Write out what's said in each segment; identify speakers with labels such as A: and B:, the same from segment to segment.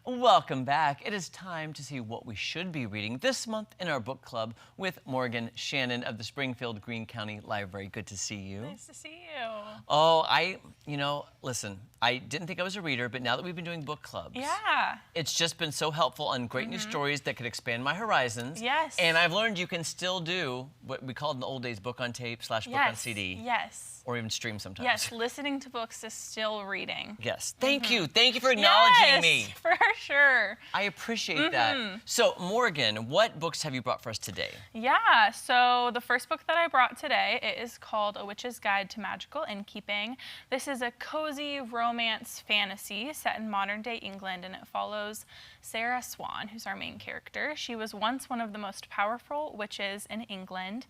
A: Welcome back. It is time to see what we should be reading this month in our book club with Morgan Shannon of the Springfield Greene County Library. Good to see you.
B: Nice to see you.
A: Oh, listen, I didn't think I was a reader, but now that we've been doing book clubs,
B: Yeah.
A: it's just been so helpful on great new stories that could expand my horizons.
B: Yes.
A: And I've learned you can still do what we called in the old days book on tape / book on CD.
B: Yes.
A: Or even stream sometimes.
B: Yes, listening to books is still reading.
A: Yes. Thank you. Thank you for acknowledging
B: Yes,
A: me.
B: for sure.
A: I appreciate that. So, Morgan, what books have you brought for us today?
B: Yeah, so the first book that I brought today, it is called A Witch's Guide to Magical Innkeeping. This is a cozy romance fantasy set in modern-day England, and it follows Sarah Swan, who's our main character. She was once one of the most powerful witches in England,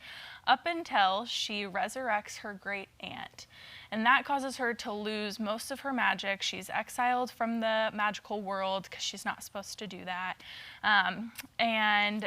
B: up until she resurrects her great aunt. And that causes her to lose most of her magic. She's exiled from the magical world because she's not supposed to do that.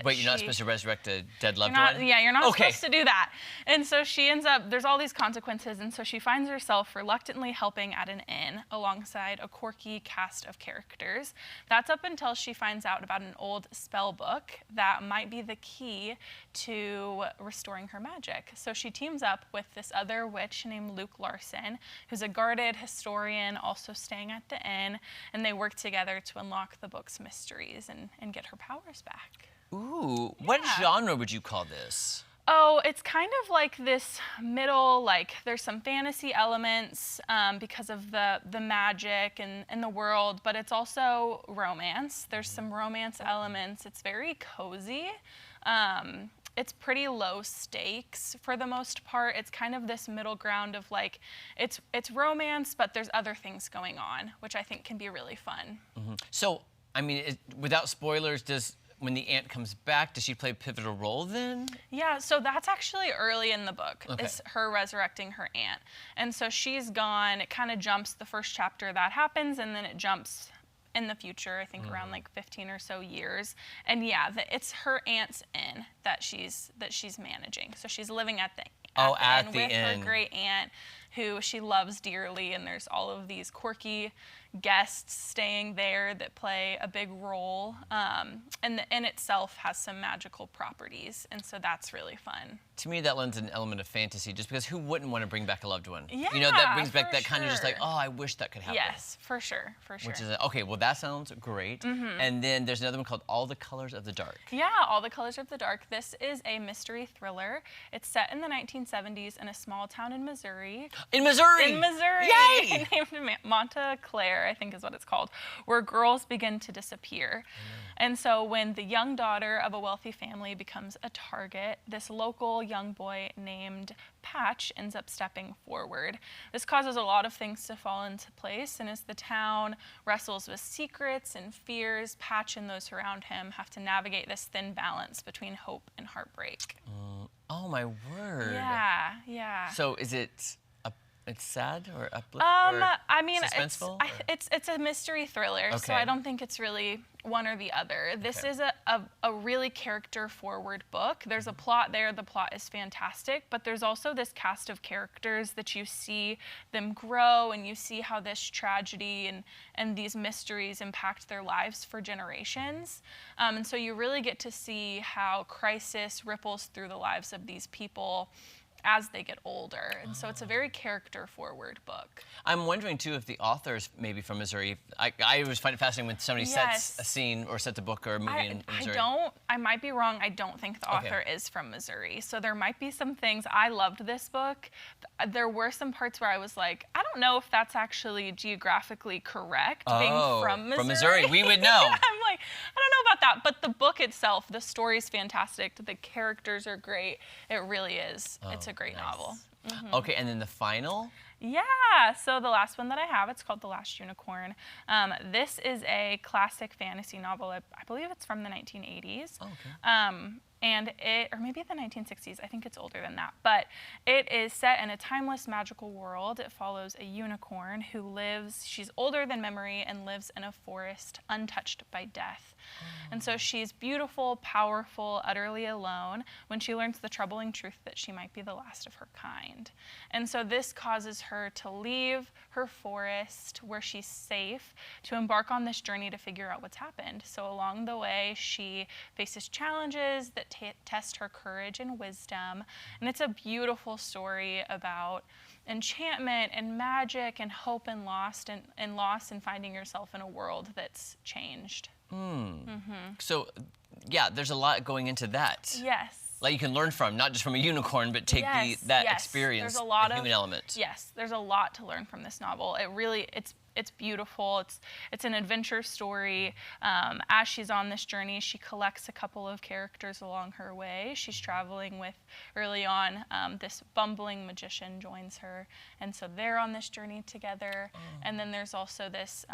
A: Wait, you're not supposed to resurrect a dead loved one?
B: Yeah, you're not supposed to do that. And so she ends up, there's all these consequences, and so she finds herself reluctantly helping at an inn alongside a quirky cast of characters. That's up until she finds out about an old spell book that might be the key to restoring her magic. So she teams up with this other witch named Luke Larson, who's a guarded historian also staying at the inn, and they work together to unlock the book's mysteries and get her powers back.
A: Ooh, what genre would you call this?
B: Oh, it's kind of like this middle, like there's some fantasy elements because of the magic and the world, but it's also romance. There's some romance elements. It's very cozy. It's pretty low stakes for the most part. It's kind of this middle ground of like, it's romance, but there's other things going on, which I think can be really fun.
A: So, I mean, without spoilers, when the aunt comes back, does she play a pivotal role then?
B: Yeah, so that's actually early in the book, is her resurrecting her aunt. And so she's gone, it kind of jumps the first chapter that happens, and then it jumps in the future, I think around like 15 or so years. And yeah, it's her aunt's inn that she's managing. So she's living at the inn with her great aunt, who she loves dearly, and there's all of these quirky guests staying there that play a big role. And the inn itself has some magical properties, and so that's really fun.
A: To me, that lends an element of fantasy, just because who wouldn't want to bring back a loved one?
B: Yeah,
A: you know, that brings back that kind of just like, oh, I wish that could happen.
B: Yes, for sure.
A: Which is, okay, well, that sounds great. And then there's another one called All the Colors of the Dark.
B: Yeah, All the Colors of the Dark. This is a mystery thriller. It's set in the 1970s in a small town in Missouri.
A: In Missouri!
B: In Missouri!
A: Yay!
B: Named Montclair, I think is what it's called, where girls begin to disappear. And so when the young daughter of a wealthy family becomes a target, this local young boy named Patch ends up stepping forward. This causes a lot of things to fall into place, and as the town wrestles with secrets and fears, Patch and those around him have to navigate this thin balance between hope and heartbreak.
A: Oh, my word.
B: Yeah.
A: So is it... It's sad or uplifting?
B: I mean,
A: suspenseful?
B: it's a mystery thriller, so I don't think it's really one or the other. This is a really character-forward book. There's a plot there. The plot is fantastic, but there's also this cast of characters that you see them grow, and you see how this tragedy and these mysteries impact their lives for generations. And so you really get to see how crisis ripples through the lives of these people as they get older. And so it's a very character-forward book.
A: I'm wondering, too, if the author's maybe from Missouri. I always find it fascinating when somebody sets a scene or sets a book or a movie in Missouri.
B: I might be wrong. I don't think the author is from Missouri. So there might be some things. I loved this book. There were some parts where I was like, I don't know if that's actually geographically correct, being from Missouri.
A: From Missouri, we would know.
B: I'm like, I don't know about that. But the book itself, the story's fantastic. The characters are great. It really is. It's a great novel.
A: Okay, and then the final?
B: Yeah, so the last one that I have, it's called The Last Unicorn. This is a classic fantasy novel. I believe it's from the 1980s. And or maybe the 1960s, I think it's older than that, but it is set in a timeless magical world. It follows a unicorn who she's older than memory and lives in a forest untouched by death. And so she's beautiful, powerful, utterly alone when she learns the troubling truth that she might be the last of her kind. And so this causes her to leave her forest where she's safe to embark on this journey to figure out what's happened. So along the way, she faces challenges that test her courage and wisdom. And it's a beautiful story about enchantment and magic and hope and loss and finding yourself in a world that's changed.
A: So, yeah, there's a lot going into that.
B: Yes.
A: Like you can learn from, not just from a unicorn, but take that experience,
B: there's a lot
A: the human element.
B: Yes, there's a lot to learn from this novel. It's beautiful. It's an adventure story. As she's on this journey, she collects a couple of characters along her way. She's traveling with, early on, this bumbling magician joins her, and so they're on this journey together. And then there's also this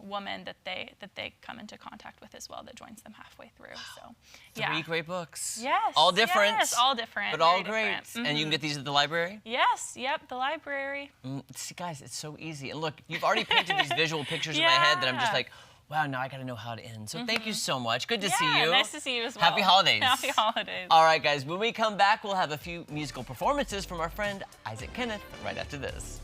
B: woman that they come into contact with as well that joins them halfway through. So, yeah.
A: 3 great books.
B: Yes.
A: All different.
B: Yes, all different.
A: But all
B: very
A: great.
B: different.
A: And you can get these at the library?
B: Yes. Yep. The library.
A: See, guys, it's so easy. And look, you've already painted these visual pictures in my head that I'm just like, wow, now I got to know how to end. So thank you so much. Good to see you.
B: Nice to see you as well.
A: Happy holidays.
B: Happy holidays.
A: All right, guys, when we come back, we'll have a few musical performances from our friend Isaac Kenneth right after this.